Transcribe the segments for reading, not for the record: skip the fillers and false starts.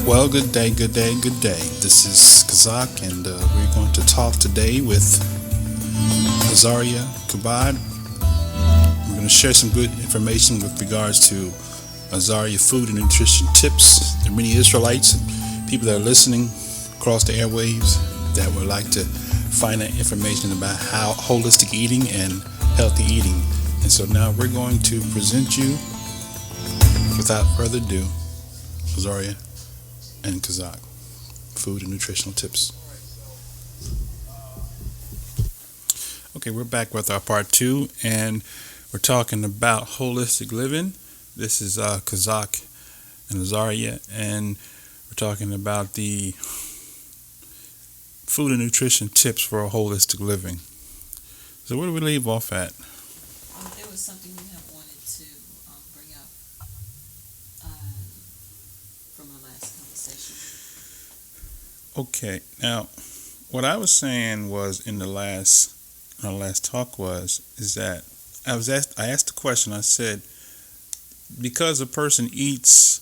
Well, good day, good day, good day. This is Kazak, and we're going to talk today with Azaria Kubad. We're going to share some good information with regards to Azaria food and nutrition tips. There are many Israelites and people that are listening across the airwaves that would like to find out information about how holistic eating and healthy eating. And so now we're going to present you, without further ado, Azaria and Kazak, food and nutritional tips. Okay, we're back with our part two, and we're talking about holistic living. This is Kazak and Azaria, and we're talking about the food and nutrition tips for a holistic living. So where do we leave off at? There was something you had wanted to bring up uh, from our last conversation. Okay, now what I was saying was in the last our last talk is that I asked the question. I said, because a person eats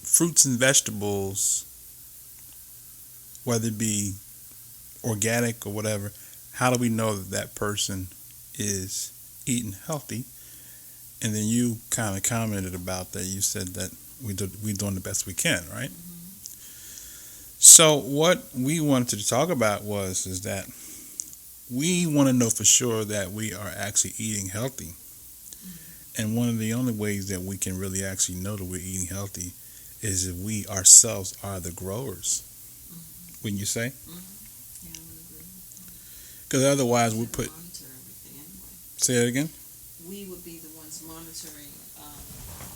fruits and vegetables, whether it be organic or whatever, how do we know that that person is eating healthy? And then you kind of commented about that. You said that we're doing the best we can, right? So what we wanted to talk about is that we want to know for sure that we are actually eating healthy. And one of the only ways that we can really actually know that we're eating healthy is if we ourselves are the growers. Wouldn't you say? Yeah, I would agree. Because otherwise we We put... monitor everything anyway. Say that again? We would be the ones monitoring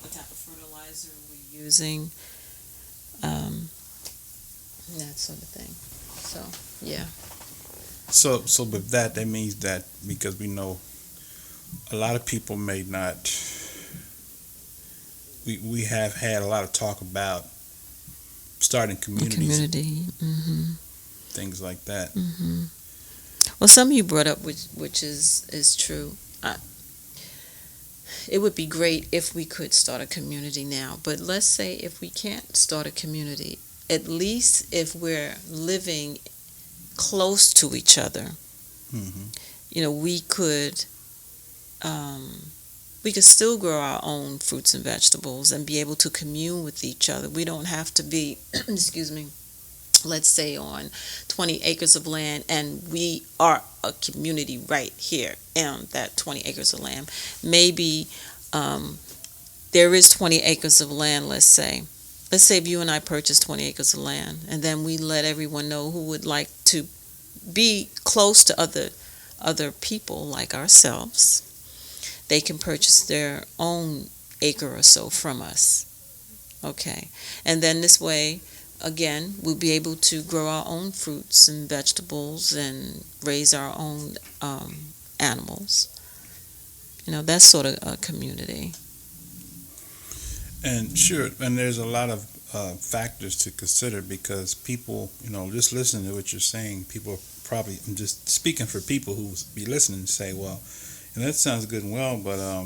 what type of fertilizer we're using, that sort of thing. So, yeah. So with that means that because we know a lot of people may not, we have had a lot of talk about starting communities, things like that. Well, some you brought up, which is true. It would be great if we could start a community now, but let's say if we can't start a community, at least if we're living close to each other, we could still grow our own fruits and vegetables and be able to commune with each other. We don't have to be, excuse me, let's say on 20 acres of land, and we are a community right here on that 20 acres of land. Maybe there is 20 acres of land, let's say. Let's say if you and I purchase 20 acres of land, and then we let everyone know who would like to be close to other people like ourselves. They can purchase their own acre or so from us. Okay. And then this way, again, we'll be able to grow our own fruits and vegetables and raise our own animals. That's sort of a community. And sure, and there's a lot of factors to consider because people, just listening to what you're saying, people probably, I'm just speaking for people who be listening and say, well, that sounds good and well, but, I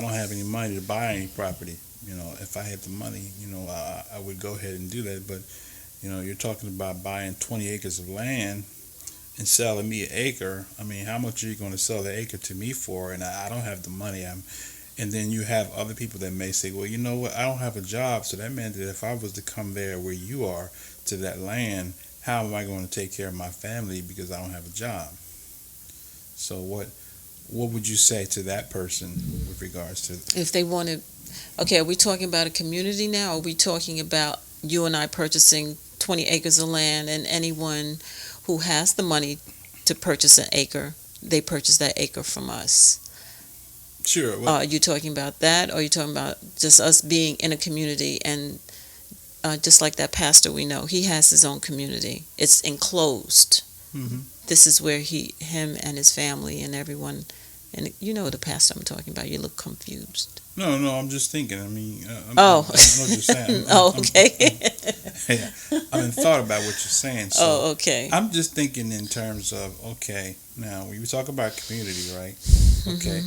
don't have any money to buy any property. If I had the money, I would go ahead and do that. But, you're talking about buying 20 acres of land and selling me an acre. I mean, how much are you going to sell the acre to me for? And I don't have the money. And then you have other people that may say, well, you know what, I don't have a job. So that meant that if I was to come there where you are to that land, how am I going to take care of my family because I don't have a job? So what would you say to that person with regards to... If they want to... Okay, are we talking about a community now? Or are we talking about you and I purchasing 20 acres of land, and anyone who has the money to purchase an acre, they purchase that acre from us? Sure. Are you talking about that, or are you talking about just us being in a community and just like that pastor we know, he has his own community. It's enclosed. This is where him and his family and everyone, and the pastor I'm talking about. You look confused. No, I'm just thinking. I mean, I know what you're saying. Okay. I mean, thought about what you're saying. So okay. I'm just thinking in terms of, okay, now when you talk about community, right? Okay.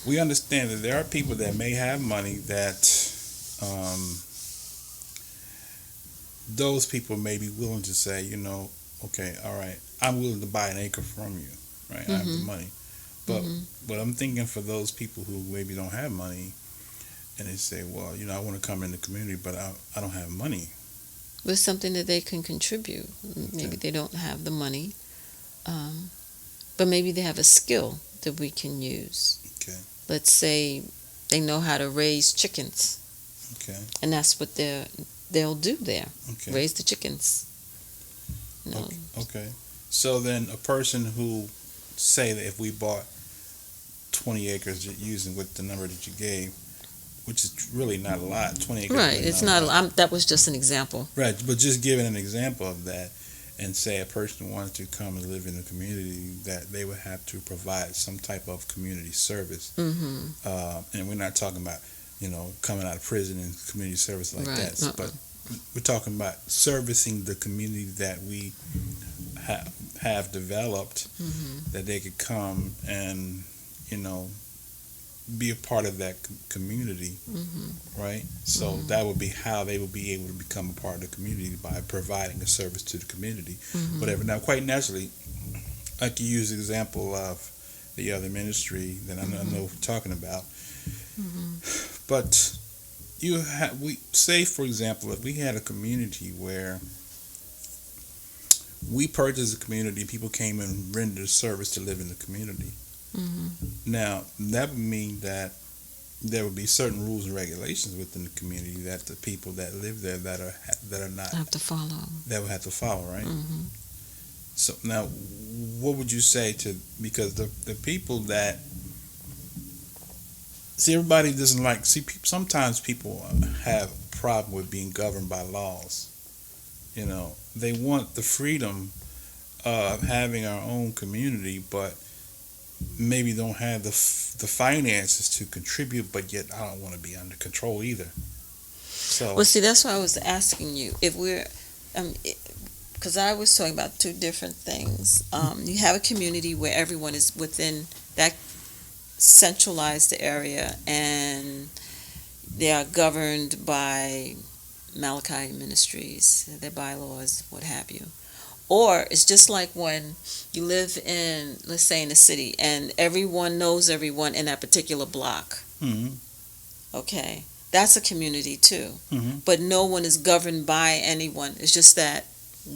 We understand that there are people that may have money that those people may be willing to say, okay, all right, I'm willing to buy an acre from you, right? I have the money. But I'm thinking for those people who maybe don't have money, and they say, well, I want to come in the community, but I don't have money. With something that they can contribute. Maybe they don't have the money, but maybe they have a skill that we can use. Okay. Let's say they know how to raise chickens. Okay. And that's what they'll do there. Okay. Raise the chickens. Okay. So then a person who, say that if we bought 20 acres using what the number that you gave, which is really not a lot, 20 acres. Right. Really It's not. That was just an example. Right. But just giving an example of that, and say a person wanted to come and live in the community, that they would have to provide some type of community service. And we're not talking about, coming out of prison and community service like Right. that. But we're talking about servicing the community that we have developed, that they could come and, be a part of that community, right? So that would be how they would be able to become a part of the community, by providing a service to the community, whatever. Now, quite naturally, I could use the example of the other ministry that I know we're talking about. But we say, for example, if we had a community where we purchased a community, people came and rendered a service to live in the community. Now, that would mean that there would be certain rules and regulations within the community that the people that live there that are not Have to follow. That would have to follow, right? So now, what would you say because the people that everybody doesn't like. Sometimes people have a problem with being governed by laws. They want the freedom of having our own community, but maybe don't have the finances to contribute, but yet I don't want to be under control either. So, well, see, that's why I was asking you if we're, because I was talking about two different things. You have a community where everyone is within that centralized area, and they are governed by Malachi Ministries, their bylaws, what have you. Or it's just like when you live in, let's say, in a city, and everyone knows everyone in that particular block. Okay, that's a community too. But no one is governed by anyone. It's just that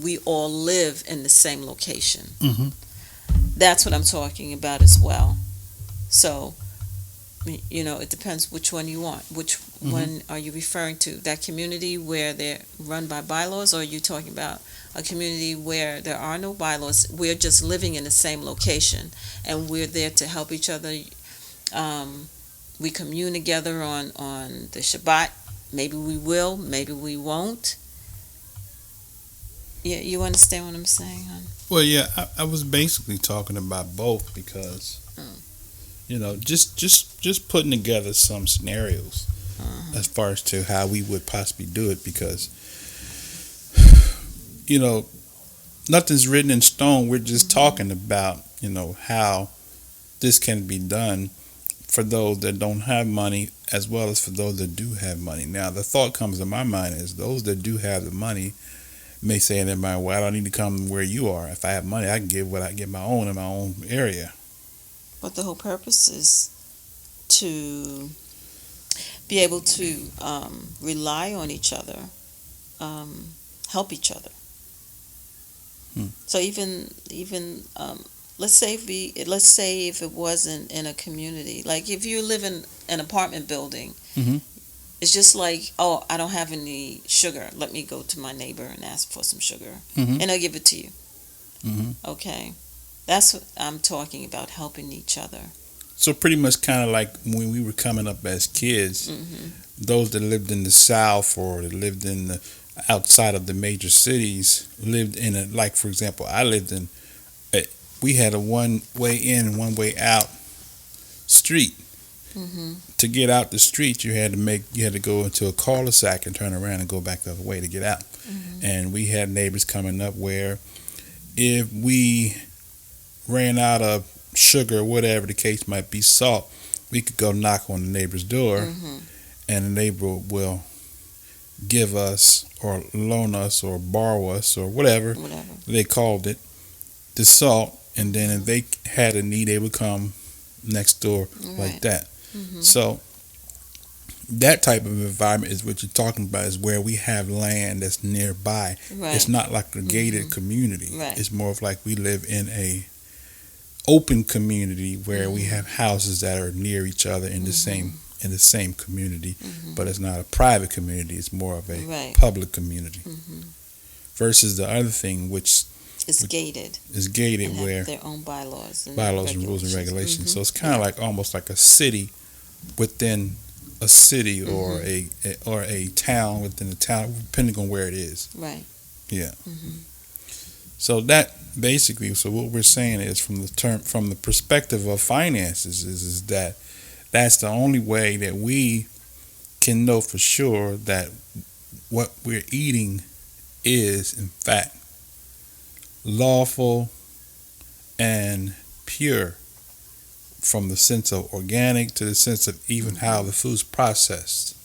we all live in the same location. That's what I'm talking about as well. So, it depends which one you want. Which one are you referring to? That community where they're run by bylaws, or are you talking about a community where there are no bylaws? We're just living in the same location, and we're there to help each other. We commune together on the Shabbat. Maybe we will, maybe we won't. Yeah, you understand what I'm saying, hon? Well, yeah, I was basically talking about both because, just putting together some scenarios as far as to how we would possibly do it, because, nothing's written in stone. We're just talking about, how this can be done for those that don't have money as well as for those that do have money. Now, the thought comes to my mind is those that do have the money may say in their mind, well, I don't need to come where you are. If I have money, I can give what I get my own in my own area. But the whole purpose is to be able to rely on each other, help each other. So even let's say if it wasn't in a community, like if you live in an apartment building, it's just like, oh, I don't have any sugar. Let me go to my neighbor and ask for some sugar, and I'll give it to you. Okay, that's what I'm talking about, helping each other. So pretty much kind of like when we were coming up as kids, those that lived in the South or that lived in the outside of the major cities lived in a, like for example, I lived in, we had a one way in and one way out street. To get out the street, you had to go into a cul-de-sac and turn around and go back the other way to get out. And we had neighbors coming up where if we ran out of sugar, whatever the case might be, salt, we could go knock on the neighbor's door, and the neighbor will give us or loan us or borrow us or whatever Whatever. they called it, the salt, and then if they had a need, they would come next door like Right. that. Mm-hmm. So that type of environment is what you're talking about, is where we have land that's nearby. Right. It's not like a gated Mhm. community. Right. It's more of like we live in a open community where we have houses that are near each other in the same community, Mm-hmm. but it's not a private community. It's more of a Right. public community. Mm-hmm. Versus the other thing, which It's gated. is gated, And where have their own bylaws and rules and regulations. Mhm. So it's kind of like almost like a city within a city, or a town within a town, depending on where it is. Right. Yeah. Mm-hmm. So that basically, so what we're saying is, from the perspective of finances, is that that's the only way that we can know for sure that what we're eating is in fact lawful and pure, from the sense of organic to the sense of even how the food's processed,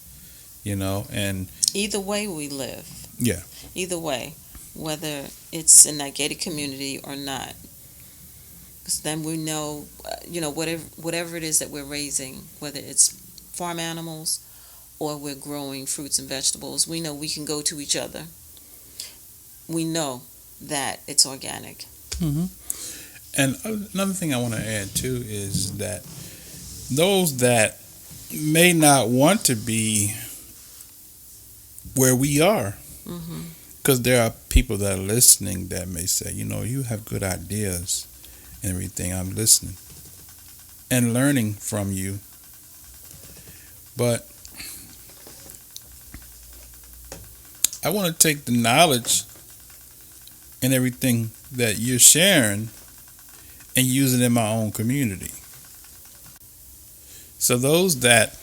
and Either way we live. Yeah. Either way, whether it's in that gated community or not. Because then we know, whatever it is that we're raising, whether it's farm animals or we're growing fruits and vegetables, we know we can go to each other. We know that it's organic. hmm And another thing I want to add too is that those that may not want to be where we are, Mm-hmm. because there are people that are listening that may say, you have good ideas and everything. I'm listening and learning from you, but I want to take the knowledge and everything that you're sharing and use it in my own community. So those that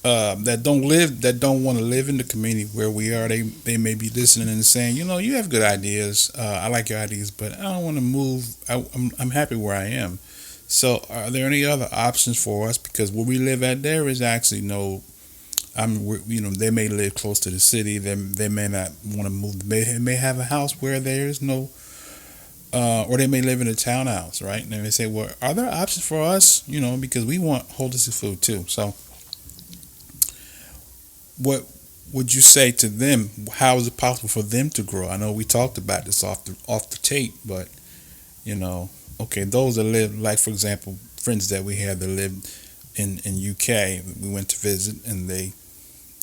don't want to live in the community where we are, they may be listening and saying, you have good ideas. I like your ideas, but I don't want to move. I'm happy where I am. So are there any other options for us? Because where we live at, there is actually no. They may live close to the city. They may not want to move. They may have a house where there is no. Or they may live in a townhouse, right? And they say, well, are there options for us? Because we want holistic food too. So what would you say to them? How is it possible for them to grow? I know we talked about this off the tape, but okay, those that live, like for example, friends that we had that lived in UK, we went to visit, and they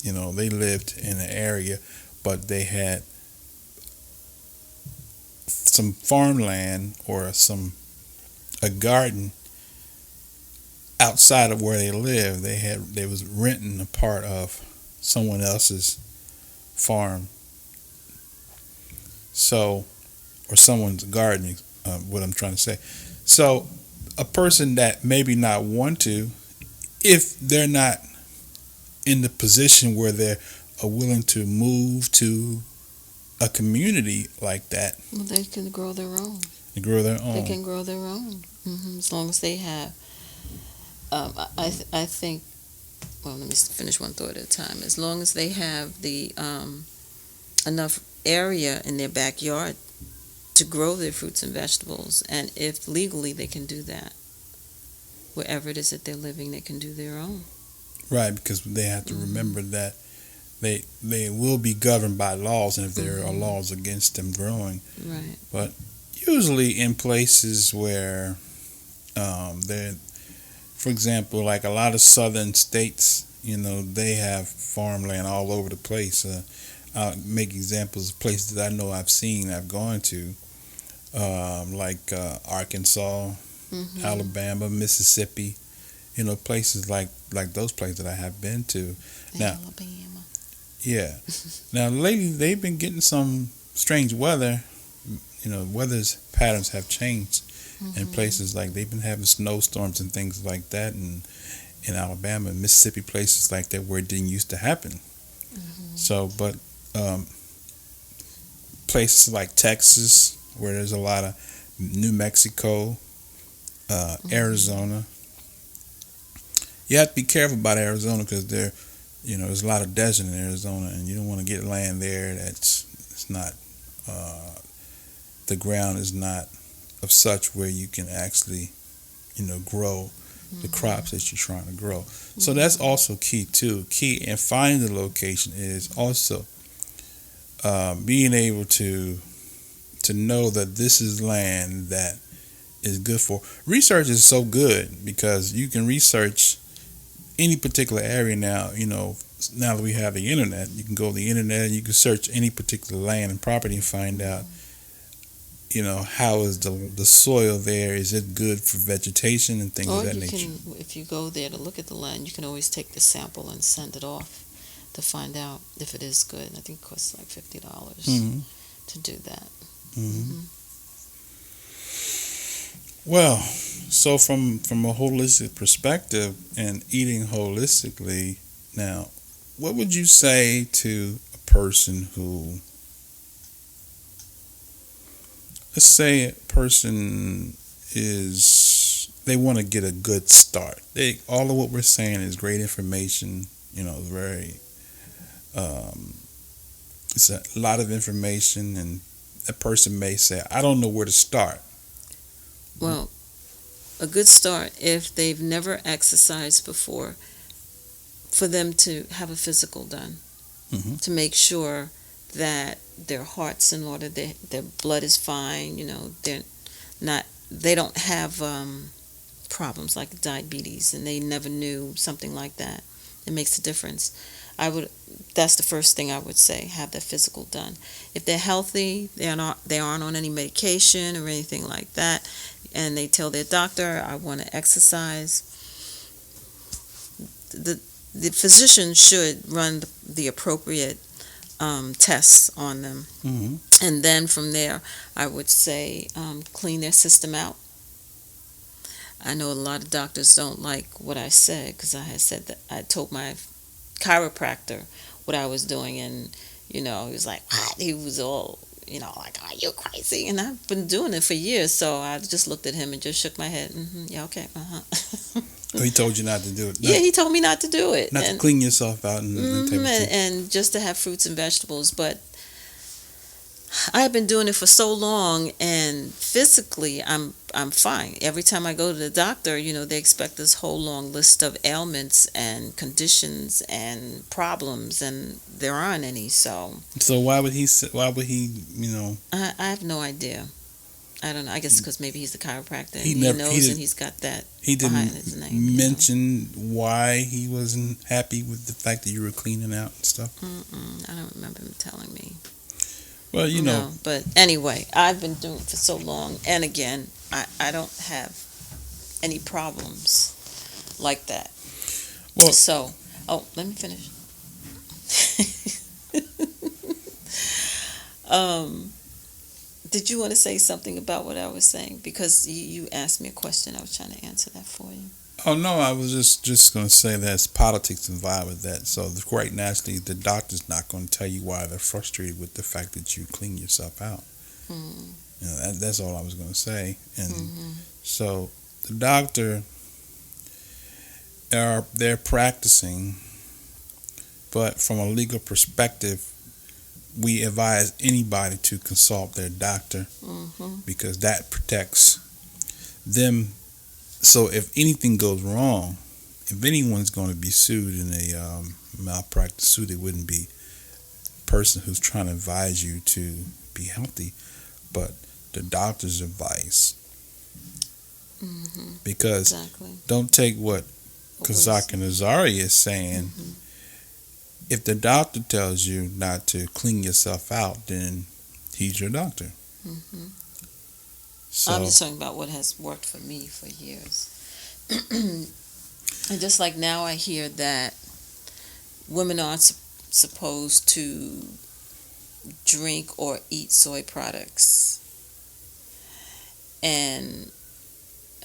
lived in an area, but they had some farmland or a garden outside of where they live. They was renting a part of someone else's farm, or someone's garden. What I'm trying to say. So a person that maybe not want to, if they're not in the position where they're willing to move to a community like that, Well, they can grow their own. and grow their own. They can grow their own. As long as they have. I think. Well, let me finish one thought at a time. As long as they have the enough area in their backyard to grow their fruits and vegetables, and if legally they can do that, wherever it is that they're living, they can do their own. Right, because they have to remember that they will be governed by laws, and if there are laws against them growing. Right. But usually in places where they're, for example, like a lot of southern states, they have farmland all over the place. I'll make examples of places that I know I've gone to, like Arkansas, Alabama, Mississippi, places like those places that I have been to. Now, Alabama. yeah. Now, lately they've been getting some strange weather. Weather's patterns have changed in places, like they've been having snowstorms and things like that, and in Alabama and Mississippi, places like that where it didn't used to happen. So, but places like Texas, where there's a lot of New Mexico, Arizona. You have to be careful about Arizona because there's a lot of desert in Arizona, and you don't want to get land there that's it's not the ground is not of such where you can actually grow the crops that you're trying to grow. So that's also key too. Key in finding the location is also being able to know that this is land that is good for research. Is so good because you can research any particular area now. Now that we have the internet, you can go to the internet and you can search any particular land and property and find out how is the soil there, is it good for vegetation and things Or of that you nature. can, if you go there to look at the land, you can always take the sample and send it off to find out if it is good. I think it costs like $50 Hmm. to do that. Hmm. Well, so from a holistic perspective and eating holistically, now, what would you say to a person who, let's say a person they want to get a good start. All of what we're saying is great information, very, it's a lot of information, and a person may say, I don't know where to start. Well, a good start, if they've never exercised before, for them to have a physical done, to make sure that their heart's in order, their blood is fine, they don't have problems like diabetes, and they never knew something like that. It makes a difference. That's the first thing I would say, have their physical done. If they're healthy, they aren't on any medication or anything like that, and they tell their doctor, I want to exercise, the physician should run the appropriate tests on them. Mm-hmm. And then from there, I would say clean their system out. I know a lot of doctors don't like what I said, because I had said that I told my chiropractor what I was doing, and he was like, what? He was all, like, are you crazy? And I've been doing it for years, so I just looked at him and just shook my head. Yeah, okay, Oh, he told you not to do it. Yeah, he told me not to do it. Not to clean yourself out and type of thing. And just to have fruits and vegetables. But I've been doing it for so long, and physically I'm fine. Every time I go to the doctor, they expect this whole long list of ailments and conditions and problems, and there aren't any. So why would he I have no idea. I don't know. I guess because maybe he's the chiropractor, and and he's got that he behind didn't his name. mention why he wasn't happy with the fact that you were cleaning out and stuff. I don't remember him telling me. Well, No, but anyway, I've been doing it for so long, and again, I don't have any problems like that. Well, So, let me finish. Did you want to say something about what I was saying? Because you asked me a question, I was trying to answer that for you. oh no, I was just going to say there's politics involved with that. So quite naturally, the doctor's not going to tell you why they're frustrated with the fact that you clean yourself out. That's all I was going to say. And so the doctor, they're practicing, but from a legal perspective, we advise anybody to consult their doctor because that protects them. So if anything goes wrong, if anyone's going to be sued in a malpractice suit, it wouldn't be the person who's trying to advise you to be healthy, but the doctor's advice. Because don't take what Kazak and Azari is saying. If the doctor tells you not to clean yourself out, then he's your doctor. So, I'm just talking about what has worked for me for years. And just like now I hear that women aren't supposed to drink or eat soy products. And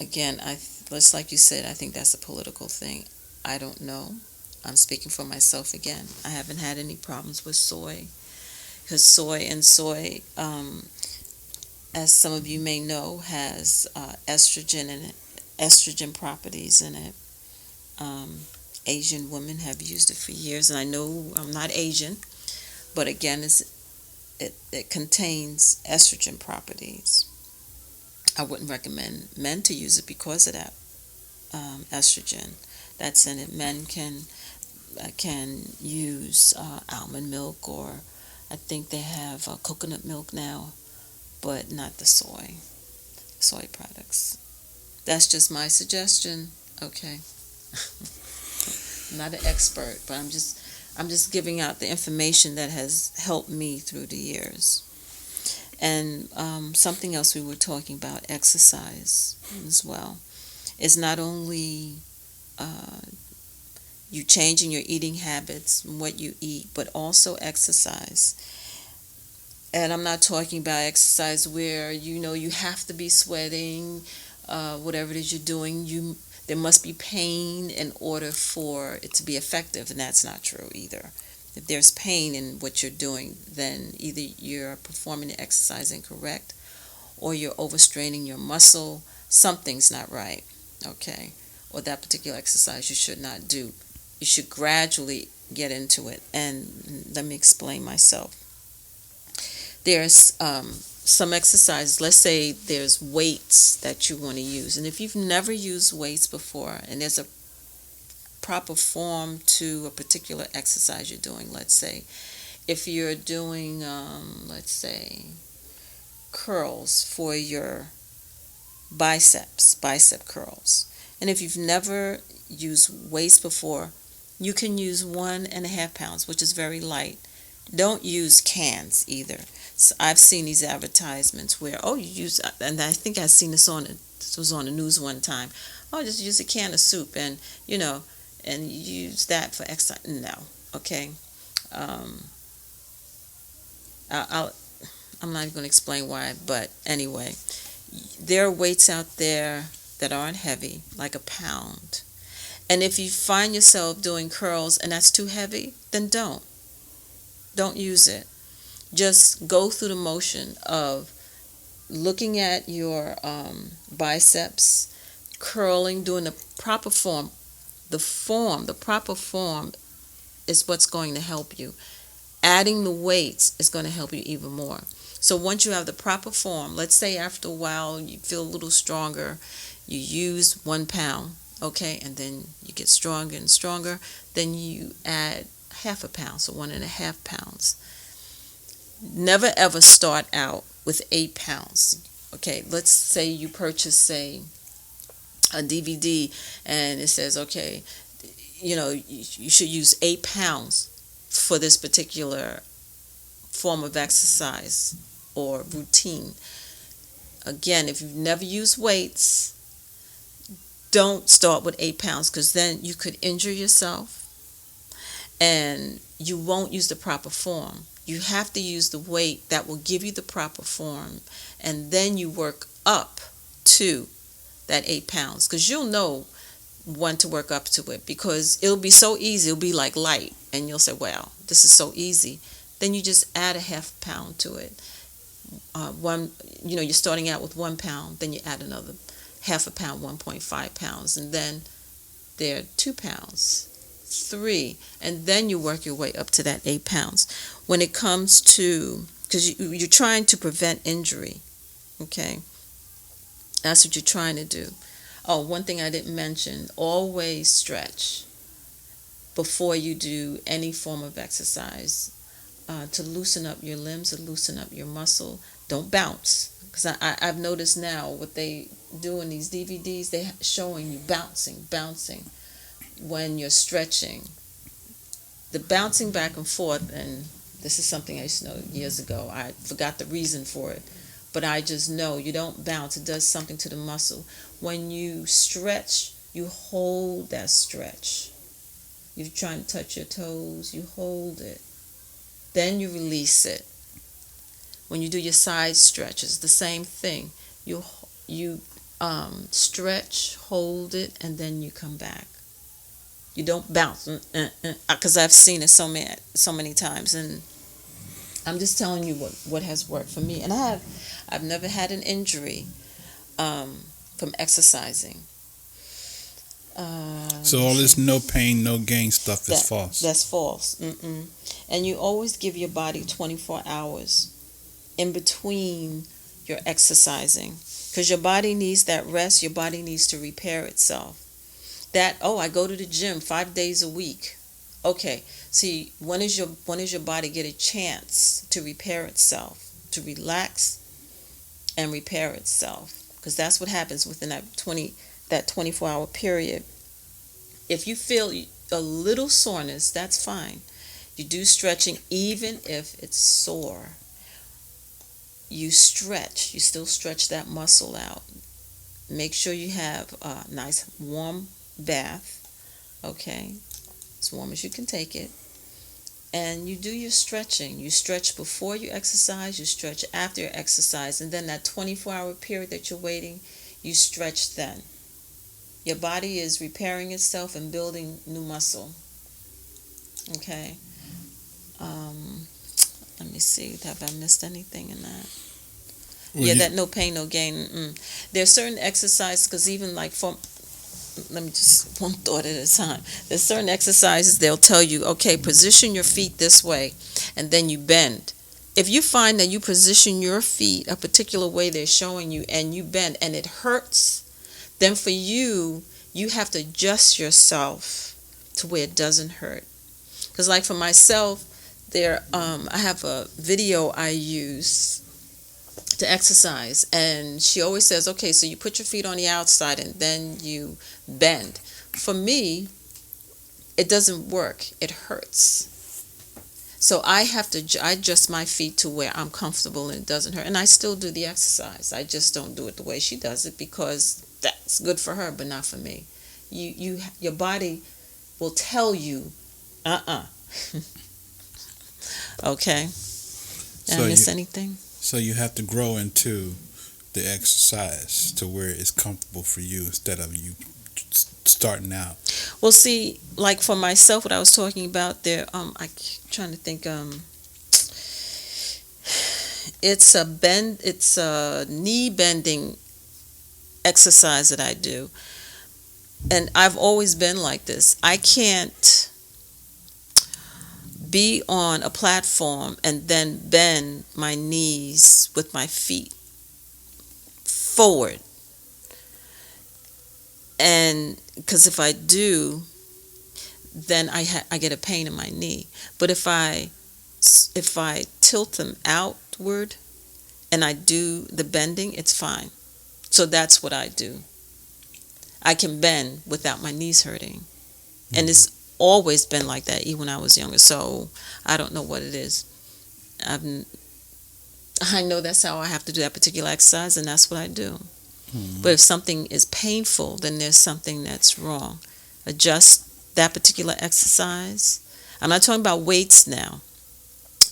again, just like you said, I think that's a political thing. I don't know. I'm speaking for myself again. I haven't had any problems with soy, because soy, as some of you may know, has estrogen in it, estrogen properties in it. Asian women have used it for years, and I know I'm not Asian, but again, it contains estrogen properties. I wouldn't recommend men to use it because of that estrogen that's in it. Men can use almond milk, or I think they have coconut milk now, but not the soy products. That's just my suggestion. Okay. I'm not an expert, but I'm just giving out the information that has helped me through the years. And something else we were talking about, exercise as well. It's not only you changing your eating habits and what you eat, but also exercise. And I'm not talking about exercise where you have to be sweating, whatever it is you're doing. There must be pain in order for it to be effective, and that's not true either. If there's pain in what you're doing, then either you're performing the exercise incorrect, or you're overstraining your muscle. Something's not right, okay? Or that particular exercise you should not do. You should gradually get into it. And let me explain myself. There's some exercises. Let's say there's weights that you want to use, and if you've never used weights before, and there's a proper form to a particular exercise you're doing. Let's say if you're doing let's say curls for your bicep curls, and if you've never used weights before, you can use 1.5 pounds, which is very light. Don't use cans either. So I've seen these advertisements where, you use, and I think I've seen this was on the news one time. Just use a can of soup and and use that for exercise. No, okay. I'm not even going to explain why, but anyway, there are weights out there that aren't heavy, like a pound. And if you find yourself doing curls and that's too heavy, then don't use it. Just go through the motion of looking at your biceps, curling, doing the proper form. The proper form is what's going to help you. Adding the weights is going to help you even more. So once you have the proper form, let's say after a while you feel a little stronger, you use 1 pound, okay, and then you get stronger and stronger, then you add 0.5 pound, so 1.5 pounds. Never ever start out with 8 pounds. Okay, let's say you purchase, a DVD and it says, okay, you should use 8 pounds for this particular form of exercise or routine. Again, if you've never used weights, don't start with 8 pounds, because then you could injure yourself and you won't use the proper form. You have to use the weight that will give you the proper form, and then you work up to that 8 pounds, because you'll know when to work up to it, because it'll be so easy. It'll be like light, and you'll say, wow, this is so easy. Then you just add 0.5 pound to it. You're starting out with 1 pound, then you add another 0.5 pound, 1.5 pounds, and then there are 2 pounds, 3, and then you work your way up to that 8 pounds. When it comes to, because you're trying to prevent injury, okay? That's what you're trying to do. One thing I didn't mention, always stretch before you do any form of exercise to loosen up your limbs, to loosen up your muscle. Don't bounce, because I've noticed now what they do in these DVDs, they're showing you bouncing when you're stretching. The bouncing back and forth, and this is something I used to know years ago. I forgot the reason for it, but I just know you don't bounce. It does something to the muscle. When you stretch, you hold that stretch. You're trying to touch your toes, you hold it. Then you release it. When you do your side stretches, the same thing. You stretch, hold it, and then you come back. You don't bounce, because I've seen it so many times, and I'm just telling you what has worked for me. And I've never had an injury from exercising. So all this no pain, no gain stuff is false. That's false. Mm-mm. And you always give your body 24 hours in between your exercising, because your body needs that rest. Your body needs to repair itself. I go to the gym 5 days a week. Okay, see, when is your body get a chance to repair itself, to relax and repair itself? Because that's what happens within that 24-hour period. If you feel a little soreness, that's fine. You do stretching, even if it's sore. You stretch. You still stretch that muscle out. Make sure you have a nice warm bath. Okay, as warm as you can take it. And you do your stretching. You stretch before you exercise. You stretch after your exercise. And then that 24-hour period that you're waiting, you stretch then. Your body is repairing itself and building new muscle. Okay. Let me see. Have I missed anything in that? Well, That no pain, no gain. There's certain exercises, because even like let me just one thought at a time. There's certain exercises they'll tell you, okay, position your feet this way, and then you bend. If you find that you position your feet a particular way they're showing you, and you bend, and it hurts, then for you have to adjust yourself to where it doesn't hurt. Because like for myself, I have a video I use to exercise, and she always says, okay, so you put your feet on the outside and then you bend. For me, it doesn't work. It hurts. So I have to adjust my feet to where I'm comfortable and it doesn't hurt. And I still do the exercise. I just don't do it the way she does it, because that's good for her, but not for me. Your body will tell you, Okay. Did I miss anything? So you have to grow into the exercise to where it's comfortable for you instead of you starting out. Well, see, like for myself, what I was talking about there, I'm trying to think. It's a knee bending exercise that I do, and I've always been like this. I can't be on a platform and then bend my knees with my feet forward. And because if I do, then I get a pain in my knee. But if I tilt them outward and I do the bending, it's fine. So that's what I do. I can bend without my knees hurting. Mm-hmm. And it's always been like that, even when I was younger. So I don't know what it is. I know that's how I have to do that particular exercise, and that's what I do. Mm-hmm. But if something is painful, then there's something that's wrong. Adjust that particular exercise. I'm not talking about weights now.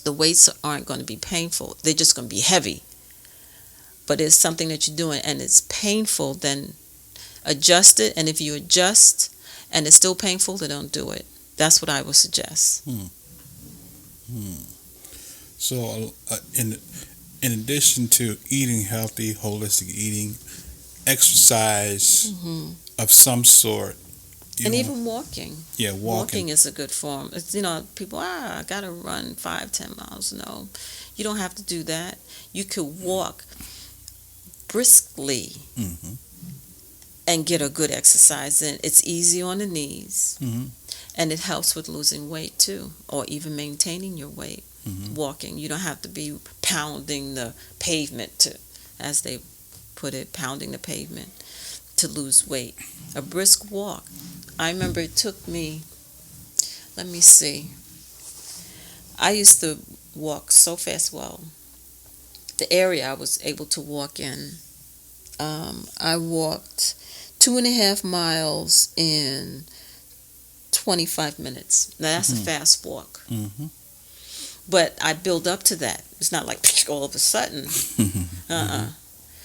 The weights aren't going to be painful. They're just going to be heavy. But it's something that you're doing and it's painful, then adjust it. And if you adjust and it's still painful, then don't do it. That's what I would suggest. So in addition to eating healthy, holistic eating, exercise of some sort. And even walking. Yeah, walking is a good form. It's, people, I got to run 5-10 miles. No, you don't have to do that. You could walk briskly and get a good exercise in. It's easy on the knees, and it helps with losing weight too, or even maintaining your weight. Walking, you don't have to be pounding the pavement as they put it, pounding the pavement to lose weight. A brisk walk. I remember it took me, let me see, I used to walk so fast. Well, the area I was able to walk in, I walked 2.5 miles in 25 minutes. Now that's a fast walk. But I build up to that. It's not like all of a sudden.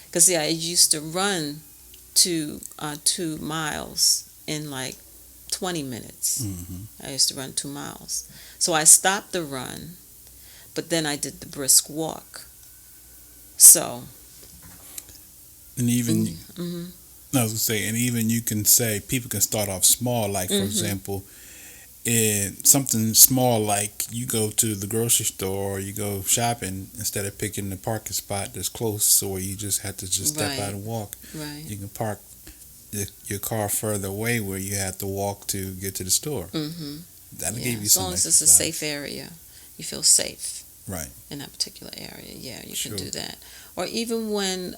Because I used to run 2 miles in like 20 minutes. I used to run 2 miles. So I stopped the run, but then I did the brisk walk. So. And even No, I was gonna say, and even you can say people can start off small. Like for example, something small like you go to the grocery store or you go shopping, instead of picking the parking spot that's close or you just have to just step out Right. and walk, Right. you can park your car further away where you have to walk to get to the store. Mm-hmm. That'll Yeah. give you As some long as it's a exercise. safe area, you feel safe. Right. In that particular area, yeah, you Sure. can do that. Or even when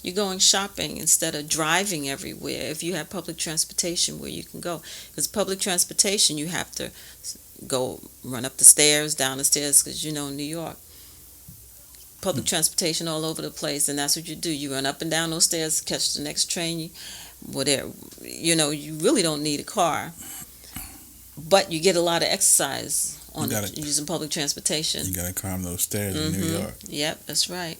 you're going shopping, instead of driving everywhere, if you have public transportation where you can go, because public transportation you have to go run up the stairs, down the stairs, because in New York, public transportation all over the place, and that's what you do. You run up and down those stairs, catch the next train, whatever. You really don't need a car, but you get a lot of exercise on using public transportation. You gotta climb those stairs in New York. Yep, that's right.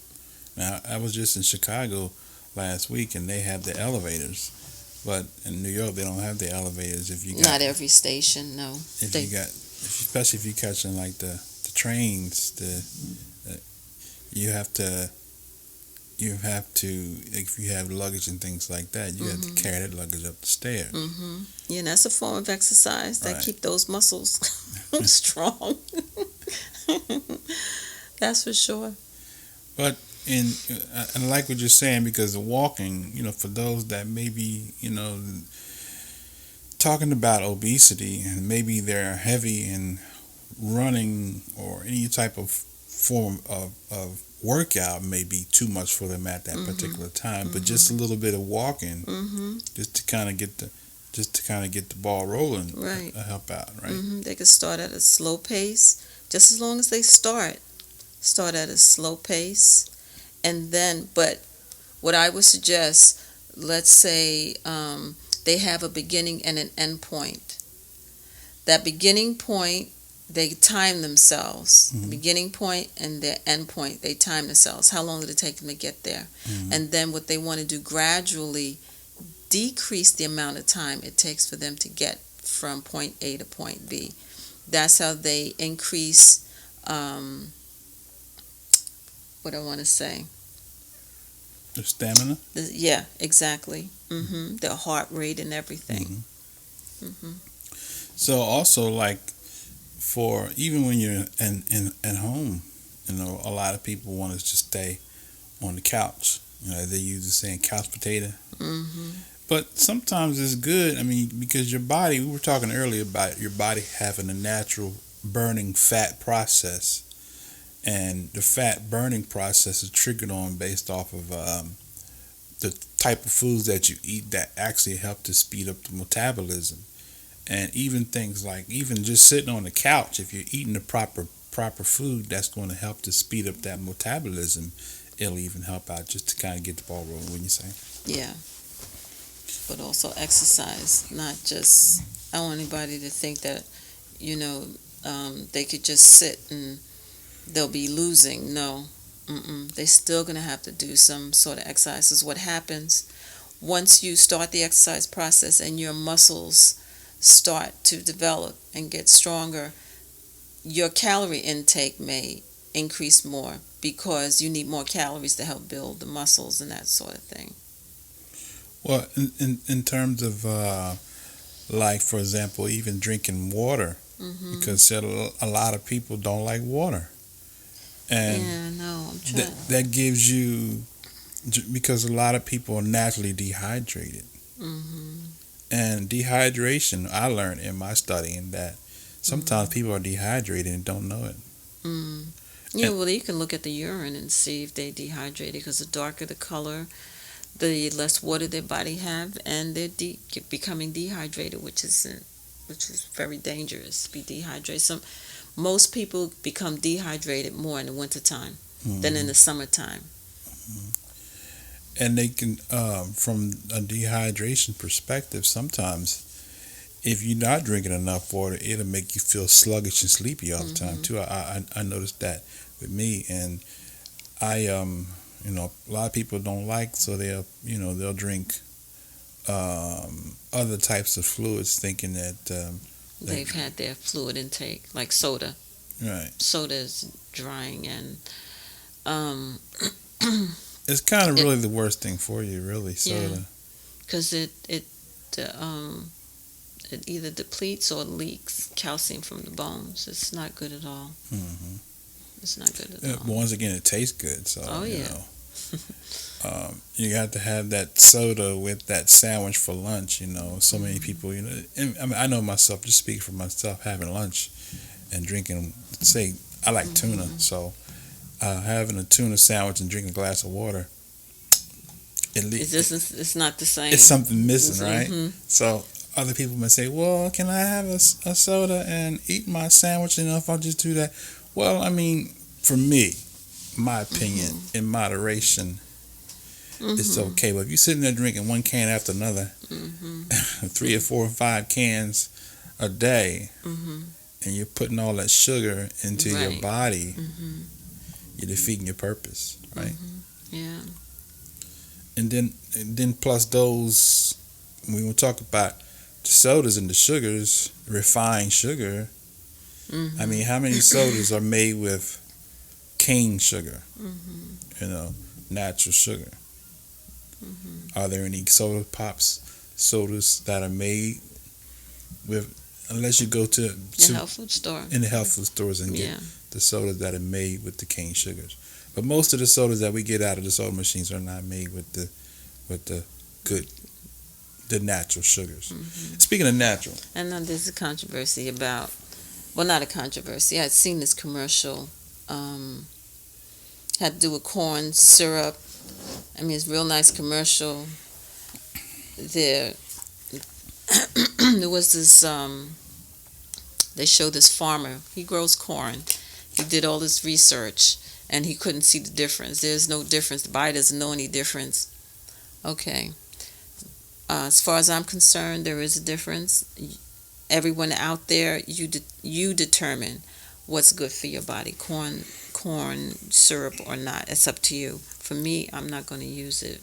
Now I was just in Chicago last week and they have the elevators, but in New York they don't have the elevators. If you got, Not every station, no. if you got, especially if you're catching like the trains, you have to if you have luggage and things like that, you have to carry that luggage up the stairs. Yeah, and that's a form of exercise that Right. keep those muscles strong. That's for sure. But and I like what you're saying, because the walking, for those that maybe talking about obesity and maybe they're heavy in running or any type of form of workout may be too much for them at that particular time, but just a little bit of walking, just to kind of get the ball rolling, Right. help out, right? They can start at a slow pace, just as long as they start at a slow pace, and then. But what I would suggest, let's say they have a beginning and an end point. That beginning point, they time themselves. Beginning point and their end point, they time themselves. How long did it take them to get there? And then what they want to do, gradually decrease the amount of time it takes for them to get from point A to point B. That's how they increase, what I want to say. The stamina. Yeah, exactly. Their heart rate and everything. So also, like, for even when you're at home, a lot of people want to just stay on the couch. They use the saying couch potato. But sometimes it's good. I mean, because your body, we were talking earlier about your body having a natural burning fat process. And the fat burning process is triggered on based off of the type of foods that you eat that actually help to speed up the metabolism. And even things like, even just sitting on the couch, if you're eating the proper food, that's going to help to speed up that metabolism. It'll even help out just to kind of get the ball rolling, wouldn't you say? Yeah. But also exercise, not just, I don't want anybody to think that, they could just sit and they'll be losing. No. They're still going to have to do some sort of exercises. What happens once you start the exercise process and your muscles start to develop and get stronger, your calorie intake may increase more because you need more calories to help build the muscles and that sort of thing. Well, in terms of, like, for example, even drinking water, because a lot of people don't like water. And yeah, no, I'm trying. that gives you, because a lot of people are naturally dehydrated. And dehydration, I learned in my studying that sometimes people are dehydrated and don't know it. Yeah, well, you can look at the urine and see if they're dehydrated, because the darker the color, the less water their body have, and they're becoming dehydrated, which is very dangerous. Be dehydrated. Most people become dehydrated more in the wintertime than in the summertime. And they can, from a dehydration perspective, sometimes if you're not drinking enough water, it'll make you feel sluggish and sleepy all the time too. I noticed that with me, and a lot of people don't like, so they'll drink other types of fluids, thinking that They've had their fluid intake, like soda. Right. Soda is drying, and it's kind of really the worst thing for you, really, soda. because it either depletes or leaks calcium from the bones. It's not good at all. Hmm. It's not good at But all. once again, it tastes good. So, Oh, you yeah. know, you got to have that soda with that sandwich for lunch. You know, so many people, you know, and, I mean, I know myself, just speaking for myself, having lunch and drinking, say, I like tuna. So, having a tuna sandwich and drinking a glass of water, It's not the same. it's something missing, right? Mhm. So other people may say, well, can I have a soda and eat my sandwich? You know, if I'll just do that. Well, I mean, for me, my opinion, in moderation, it's okay. But if you're sitting there drinking one can after another, 3 or 4 or 5 cans a day, and you're putting all that sugar into your Right. body, you're defeating your purpose, right? Yeah. And then plus those, we will talk about the sodas and the sugars, refined sugar. I mean, how many sodas are made with cane sugar? You know, natural sugar. Are there any soda pops, sodas that are made with? Unless you go to The health food store. in the health food stores and get Yeah. the sodas that are made with the cane sugars. But most of the sodas that we get out of the soda machines are not made with the good, the natural sugars. Speaking of natural, And now there's a controversy about, well, not a controversy. I'd seen this commercial, had to do with corn syrup. I mean, it's a real nice commercial. There was this, they showed this farmer. He grows corn. He did all this research, and he couldn't see the difference. There's no difference. The buyer doesn't know any difference. Okay. As far as I'm concerned, there is a difference. Everyone out there, you determine what's good for your body, corn syrup or not. It's up to you. For me, I'm not going to use it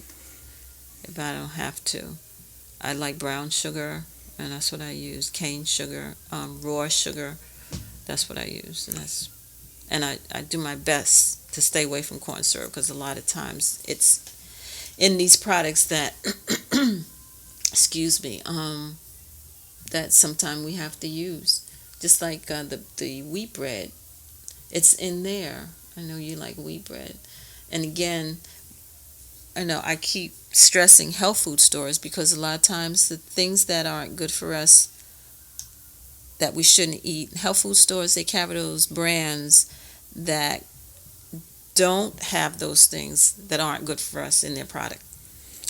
if I don't have to. I like brown sugar, and that's what I use. Cane sugar, raw sugar, that's what I use, and I do my best to stay away from corn syrup because a lot of times it's in these products that excuse me, that sometimes we have to use. Just like the wheat bread, it's in there. I know you like wheat bread. And again, I know I keep stressing health food stores because a lot of times the things that aren't good for us that we shouldn't eat, health food stores, they carry those brands that don't have those things that aren't good for us in their product.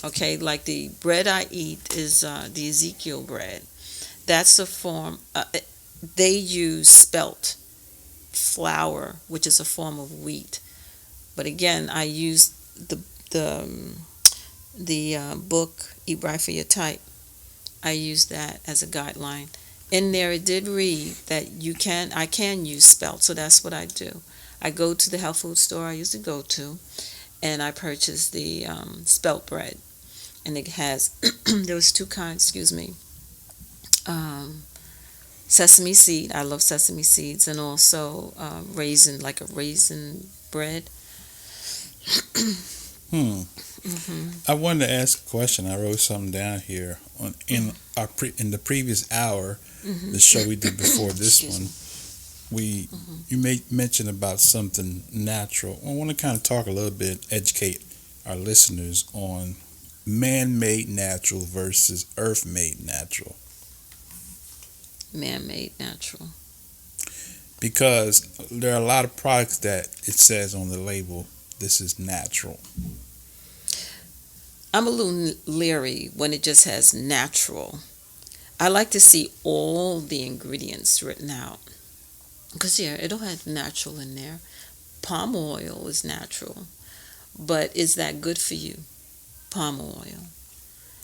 Okay, like the bread I eat is the Ezekiel bread. That's a form, they use spelt flour, which is a form of wheat. But again, I use the book, Eat Right for Your Type. I use that as a guideline. In there it did read that I can use spelt, so that's what I do. I go to the health food store I used to go to, and I purchase the spelt bread. And it has, there was 2 kinds, sesame seed, I love sesame seeds, and also raisin, like a raisin bread. I wanted to ask a question. I wrote something down here in the previous hour, the show we did before this one. You mentioned about something natural. I want to kind of talk a little bit, educate our listeners on man-made natural versus earth-made natural. Man-made natural. Because there are a lot of products that it says on the label, this is natural. I'm a little leery when it just has natural. I like to see all the ingredients written out. Because, yeah, it'll have natural in there. Palm oil is natural. But is that good for you? Palm oil.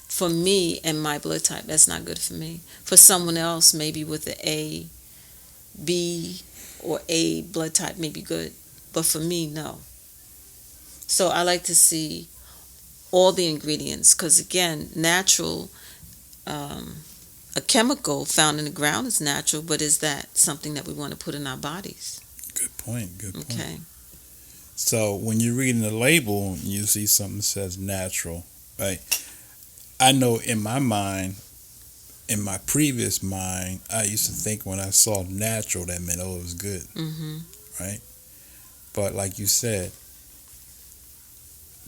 For me and my blood type, that's not good for me. For someone else, maybe with the A, B, or A blood type may be good. But for me, no. So I like to see all the ingredients. Because, again, natural, a chemical found in the ground is natural, but is that something that we want to put in our bodies? Good point. Good point. Okay. So when you're reading the label, you see something that says natural, right? I know in my mind, in my previous mind, I used to think when I saw natural, that meant, oh, it was good, Mm-hmm. right? But like you said,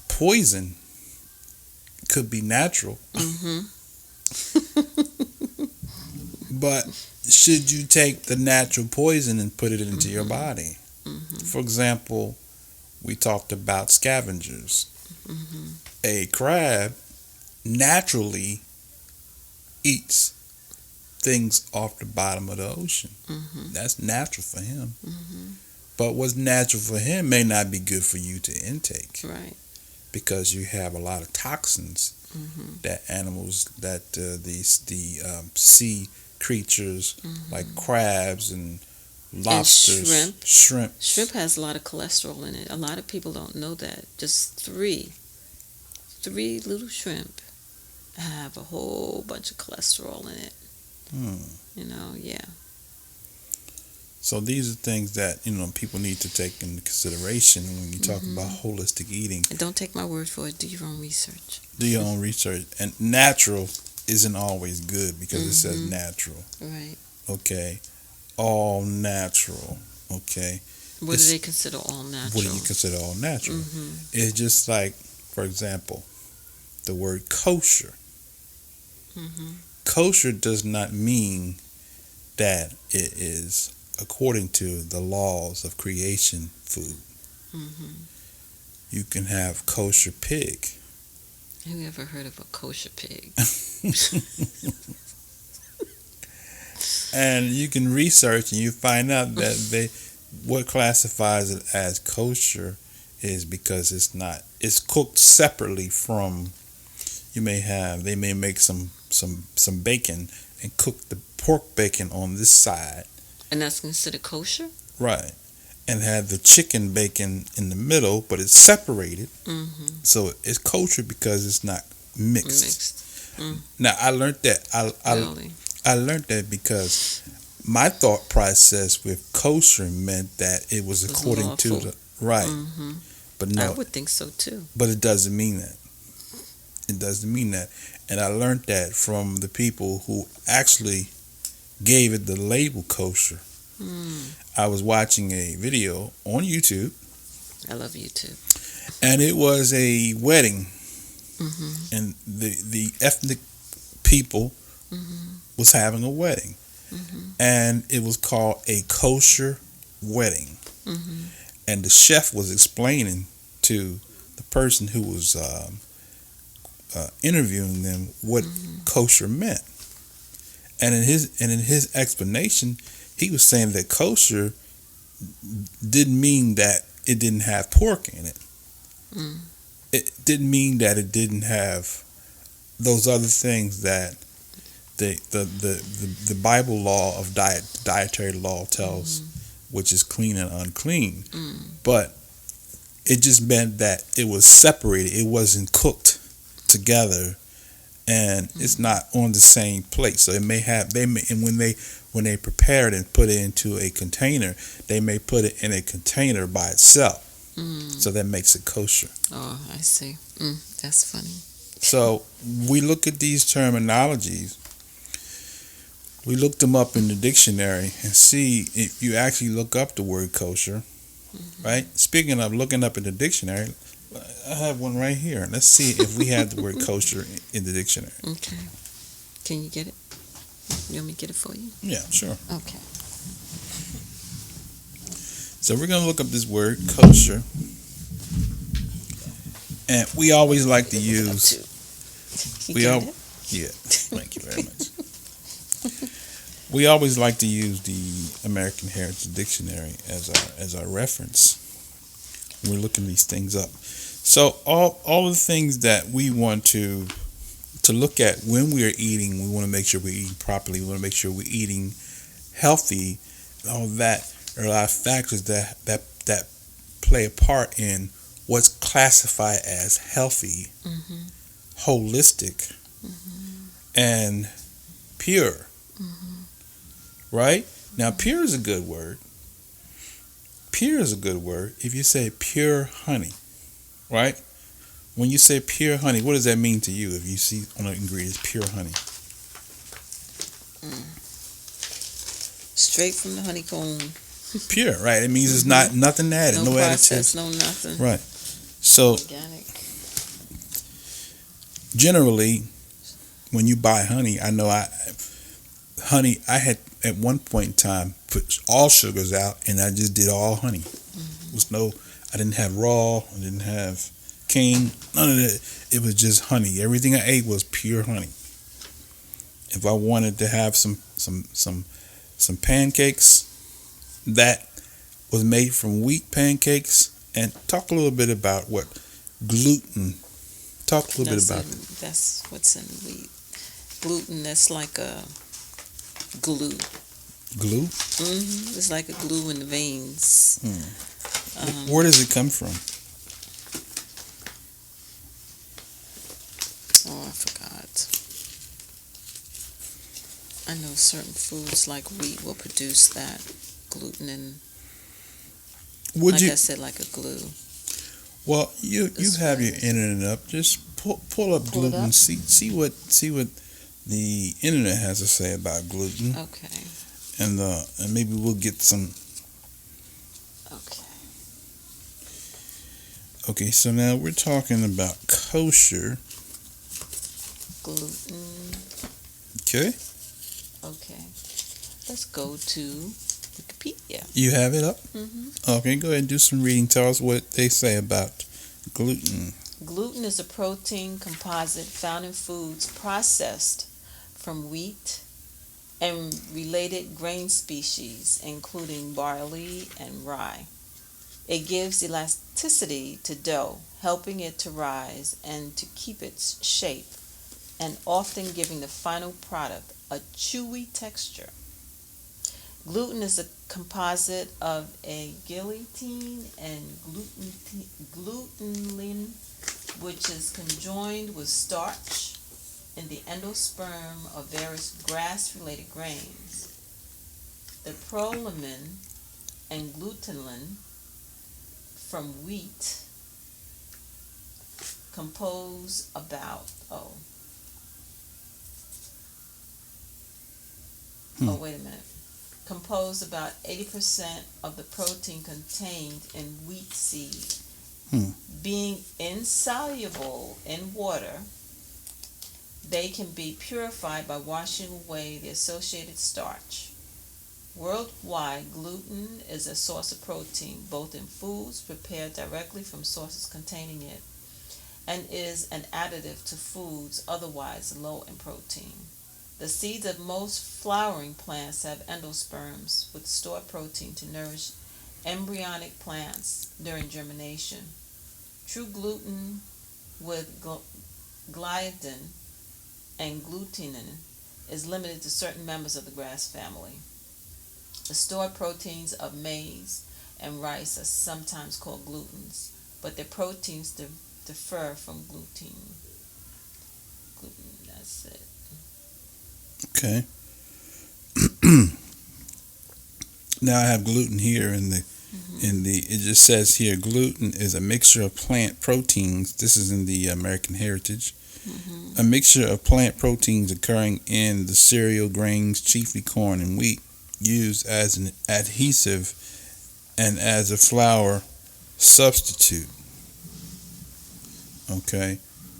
poison could be natural, Mm-hmm. but should you take the natural poison and put it into your body? Mm-hmm. For example, we talked about scavengers. Mm-hmm. A crab naturally eats things off the bottom of the ocean. Mm-hmm. That's natural for him. Mm-hmm. But what's natural for him may not be good for you to intake, Right. because you have a lot of toxins Mm-hmm. that animals, that the sea creatures Mm-hmm. like crabs and lobsters, shrimp. shrimp. Shrimp has a lot of cholesterol in it. A lot of people don't know that. Just three little shrimp have a whole bunch of cholesterol in it. You know, yeah. So these are things that people need to take into consideration when you talk Mm-hmm. about holistic eating. And don't take my word for it. Do your own research. Do your own research. And natural isn't always good because it says Mhm. natural. Right. Okay. All natural. Okay. What do they consider all natural? What do you consider all natural? Mm-hmm. It's just like, for example, the word kosher. Mm-hmm. Kosher does not mean that it is according to the laws of creation food. Mm-hmm. You can have kosher pig. Have you ever heard of a kosher pig? And you can research and you find out that what classifies it as kosher is because it's cooked separately from, they may make some bacon and cook the pork bacon on this side. And that's considered kosher? Right. And have the chicken bacon in the middle, but it's separated. Mm-hmm. So it's kosher because it's not mixed. Mixed. Now I learned that Really? I learned that because my thought process with kosher meant that it was according to lawful. the right. Mm-hmm. But I no, would think so too. but it doesn't mean that. It doesn't mean that. And I learned that from the people who actually gave it the label kosher. Mm. I was watching a video on YouTube, I love you too. and it was a wedding, Mm-hmm. and the ethnic people Mm-hmm. was having a wedding, Mm-hmm. and it was called a kosher wedding. Mm-hmm. And the chef was explaining to the person who was interviewing them what Mm-hmm. kosher meant. And in his explanation, he was saying that kosher didn't mean that it didn't have pork in it. Mm. It didn't mean that it didn't have those other things that the Bible law of dietary law tells, which is clean and unclean. Mm. But it just meant that it was separated. It wasn't cooked together, and it's not on the same plate. So it may have and when they prepare it and put it into a container, they may put it in a container by itself. Mm. So that makes it kosher. Oh, I see. That's funny. So we look at these terminologies. We look them up in the dictionary and see if you actually look up the word kosher, right? Speaking of looking up in the dictionary, I have one right here. Let's see if we have the word kosher in the dictionary. Okay. Can you get it? You want me to get it for you? Yeah, sure. Okay. So we're going to look up this word kosher. And we always like to use... Yeah, thank you very much. We always like to use the American Heritage Dictionary as our reference when we're looking these things up. So all the things that we want to look at when we are eating, we want to make sure we're eating properly. We want to make sure we're eating healthy. All that are a lot of factors that play a part in what's classified as healthy, Mm-hmm. holistic, and pure. Right? Now, pure is a good word. Pure is a good word. If you say pure honey, right? When you say pure honey, what does that mean to you? If you see on the ingredients pure honey, Straight from the honeycomb. pure, right? It means it's not nothing added, no process, additives, no nothing. right? So Organic. generally, when you buy honey, I know honey. I had at one point in time put all sugars out, and I just did all honey. It was I didn't have raw, I didn't have cane, none of that. It was just honey. Everything I ate was pure honey. If I wanted to have some pancakes, that was made from wheat pancakes. And talk a little bit about what gluten. Talk a little bit about that. That's what's in wheat. Gluten. That's like a glue. Glue? It's like a glue in the veins. Where does it come from? Oh, I forgot. I know certain foods like wheat will produce that gluten and, Would you? I said, like a glue. Well, you have your internet up. Just pull up Pull it gluten. up? See what the internet has to say about gluten, Okay. and maybe we'll get some. Okay. Okay, so now we're talking about kosher. Gluten. Okay, Okay. Let's go to Wikipedia. you have it up. Mm-hmm. Okay, go ahead and do some reading. Tell us what they say about gluten. Gluten is a protein composite found in foods processed from wheat and related grain species, including barley and rye. It gives elasticity to dough, helping it to rise and to keep its shape, and often giving the final product a chewy texture. Gluten is a composite of a glycine and glutenin, which is conjoined with starch in the endosperm of various grass-related grains. The prolamine and glutenin from wheat compose about compose about 80% of the protein contained in wheat seed. Being insoluble in water, they can be purified by washing away the associated starch. Worldwide, gluten is a source of protein, both in foods prepared directly from sources containing it, and is an additive to foods otherwise low in protein. The seeds of most flowering plants have endosperms, which store protein to nourish embryonic plants during germination. True gluten with gliadin and glutenin is limited to certain members of the grass family. The stored proteins of maize and rice are sometimes called glutens, but their proteins differ from gluten. That's it. Okay. Now I have gluten here it just says here gluten is a mixture of plant proteins. This is in the American Heritage. A mixture of plant proteins occurring in the cereal grains, chiefly corn and wheat, used as an adhesive and as a flour substitute. Okay,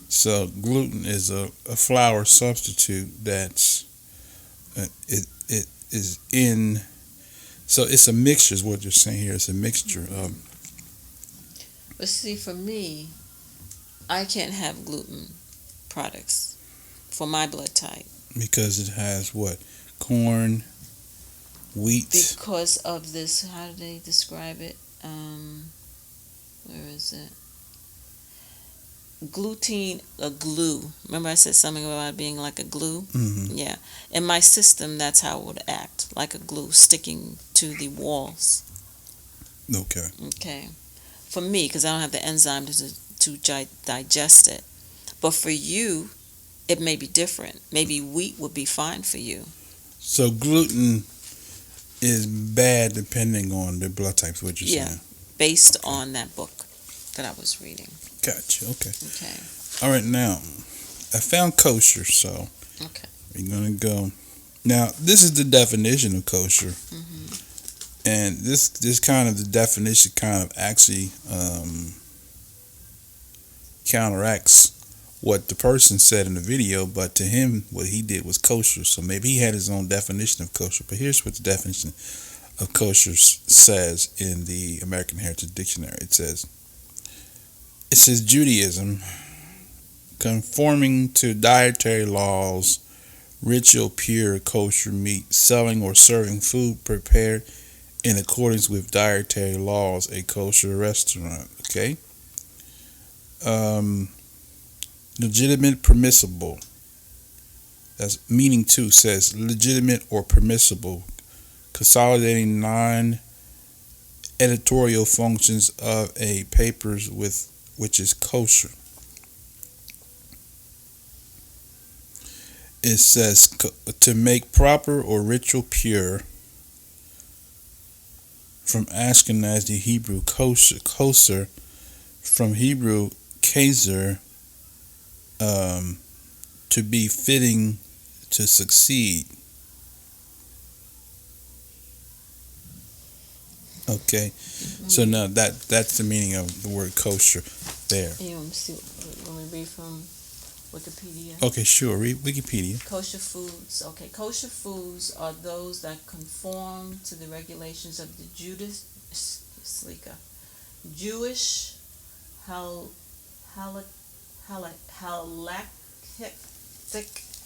so gluten is a flour substitute that's it is in. So it's a mixture, is what you're saying here. It's a mixture of. But see, for me, I can't have gluten products for my blood type. Because it has what? Corn, wheat. Because of this, how do they describe it? Where is it? Gluten, a glue. Remember I said something about it being like a glue? Mm-hmm. Yeah. In my system, that's how it would act, like a glue sticking to the walls. Okay. Okay. For me, because I don't have the enzyme to digest it. But for you, it may be different. Maybe wheat would be fine for you. So gluten is bad depending on the blood types, what you're saying. Based on that book. that I was reading. Gotcha. Okay. Okay. All right. Now, I found kosher, so Okay. we're gonna go. Now, this is the definition of kosher, and this kind of the definition kind of actually counteracts what the person said in the video, but to him, what he did was kosher. So maybe he had his own definition of kosher. But here's what the definition of kosher says in the American Heritage Dictionary. It says Judaism, conforming to dietary laws, ritual, pure, kosher meat, selling or serving food prepared in accordance with dietary laws, a kosher restaurant. Okay. Legitimate, permissible. That's meaning two says legitimate or permissible, consolidating non-editorial functions of a papers with which is kosher. It says to make proper or ritual pure, from Ashkenazi Hebrew kosher, from Hebrew kazer, to be fitting to succeed. Okay, so now that's the meaning of the word kosher there. You want me to read from Wikipedia? Okay, sure. Read Wikipedia. Kosher foods. Okay, kosher foods are those that conform to the regulations of the Jewish halakhic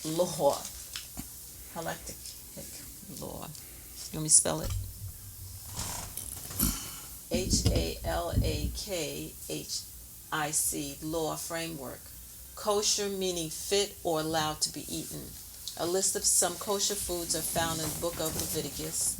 law. Halakhic law. You want me to spell it? HALAKHIC, law framework. Kosher meaning fit or allowed to be eaten. A list of some kosher foods are found in the book of Leviticus.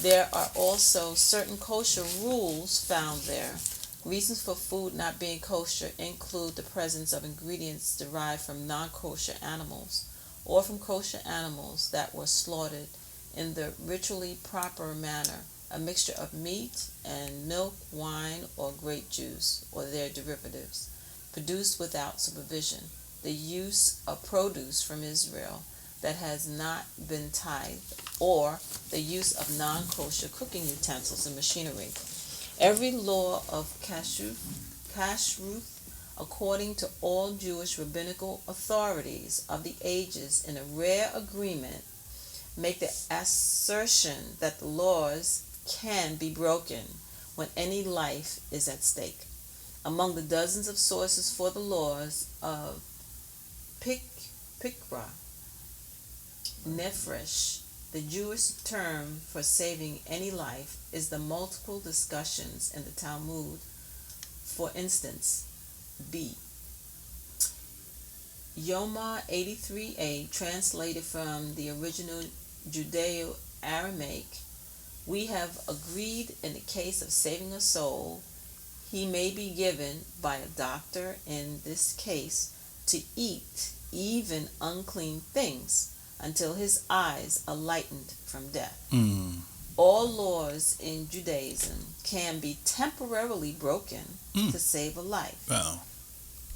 There are also certain kosher rules found there. Reasons for food not being kosher include the presence of ingredients derived from non-kosher animals or from kosher animals that were slaughtered in the ritually proper manner, a mixture of meat and milk, wine, or grape juice, or their derivatives, produced without supervision, the use of produce from Israel that has not been tithed, or the use of non-kosher cooking utensils and machinery. Every law of kashrut, according to all Jewish rabbinical authorities of the ages, in a rare agreement, make the assertion that the laws can be broken when any life is at stake. Among the dozens of sources for the laws of Pikra, Nefresh, the Jewish term for saving any life, is the multiple discussions in the Talmud. For instance, B. Yoma 83a, translated from the original Judeo-Aramaic, we have agreed in the case of saving a soul, he may be given by a doctor in this case to eat even unclean things until his eyes are lightened from death. All laws in Judaism can be temporarily broken to save a life,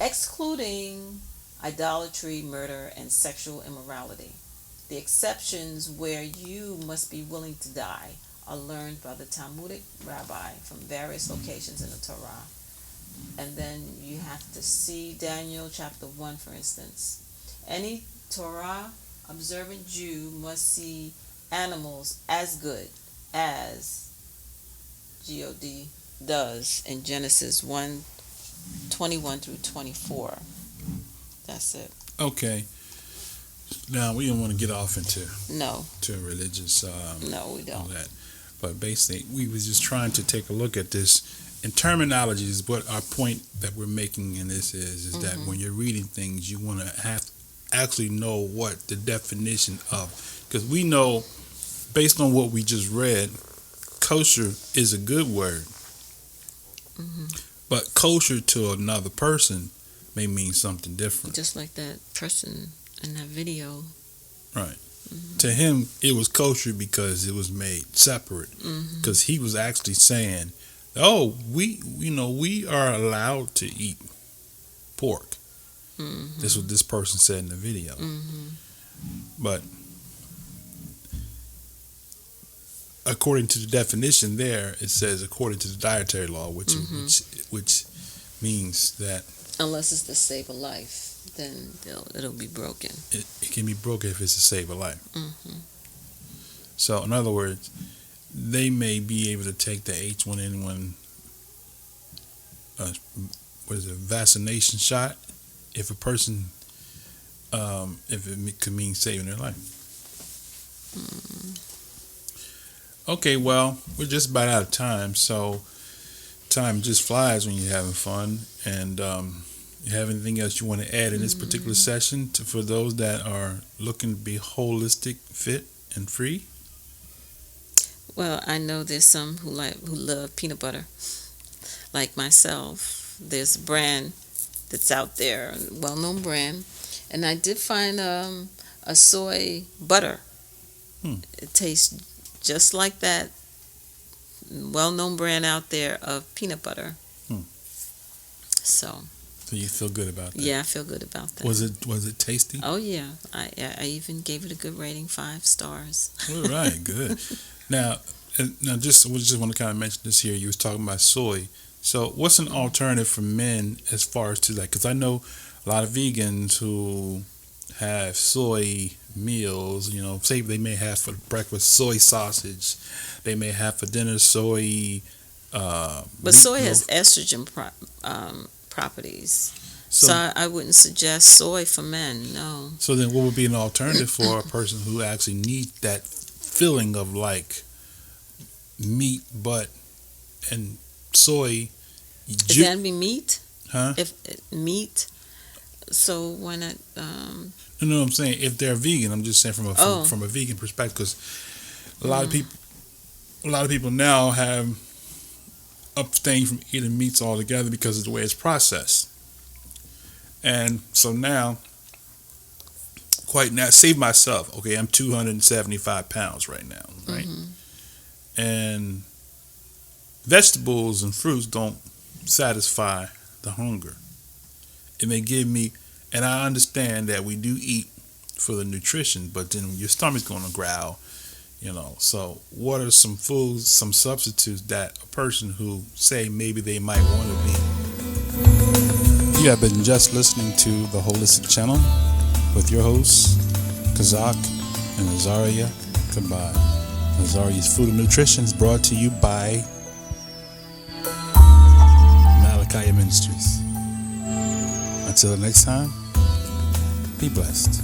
excluding idolatry, murder, and sexual immorality. The exceptions where you must be willing to die are learned by the Talmudic rabbi from various locations in the Torah. And then you have to see Daniel chapter 1, for instance. Any Torah observant Jew must see animals as good as God does in Genesis 1:21 through 24. That's it. Okay. Now, we don't want to get off into No. to religious No, we all don't. that. But basically, we was just trying to take a look at this. And terminology is what our point that we're making in this is that when you're reading things, you want to have actually know what the definition of. Because we know, based on what we just read, kosher is a good word. But kosher to another person may mean something different. Just like that person in that video. Right. To him, it was kosher because it was made separate. Because he was actually saying Oh, we are allowed to eat pork. Mm-hmm. This is what this person said in the video. Mm-hmm. But according to the definition there, it says according to the dietary law, which means that Unless it's to save a life, then it'll be broken. it can be broken if it's to save a life. Mm-hmm. So, in other words, they may be able to take the H1N1 vaccination shot if a person, if it could mean saving their life. Okay, well, we're just about out of time, so time just flies when you're having fun. And you have anything else you want to add in this particular session for those that are looking to be holistic, fit, and free? Well, I know there's some who love peanut butter, like myself. There's a brand that's out there, a well-known brand, and I did find a soy butter. It tastes just like that well-known brand out there of peanut butter. So you feel good about that? Yeah, I feel good about that. Was it tasty? Oh yeah, I even gave it a good rating, 5 stars. All right, good. Now, just want to kind of mention this here. You was talking about soy. So, what's an alternative for men as far as to that? Because I know a lot of vegans who have soy meals. Say they may have for breakfast soy sausage. They may have for dinner soy. But soy has estrogen properties. So I wouldn't suggest soy for men. No. So then, what would be an alternative for a person who actually needs that feeling of like meat, and soy? Is that be meat? Huh? If meat, so why not? No, I'm saying if they're vegan. I'm just saying from a vegan perspective, because a lot of people now have abstained from eating meats altogether because of the way it's processed, and so now, save myself. Okay, I'm 275 pounds right now, right? And vegetables and fruits don't satisfy the hunger. It may give me, and I understand that we do eat for the nutrition, but then your stomach's going to growl, So what are some foods, some substitutes that a person who say maybe they might want to be? You have been just listening to The Holistic Channel with your hosts, Kazak and Azaria Kabad. Azaria's Food and Nutrition is brought to you by Malakaya Ministries. Until next time, be blessed.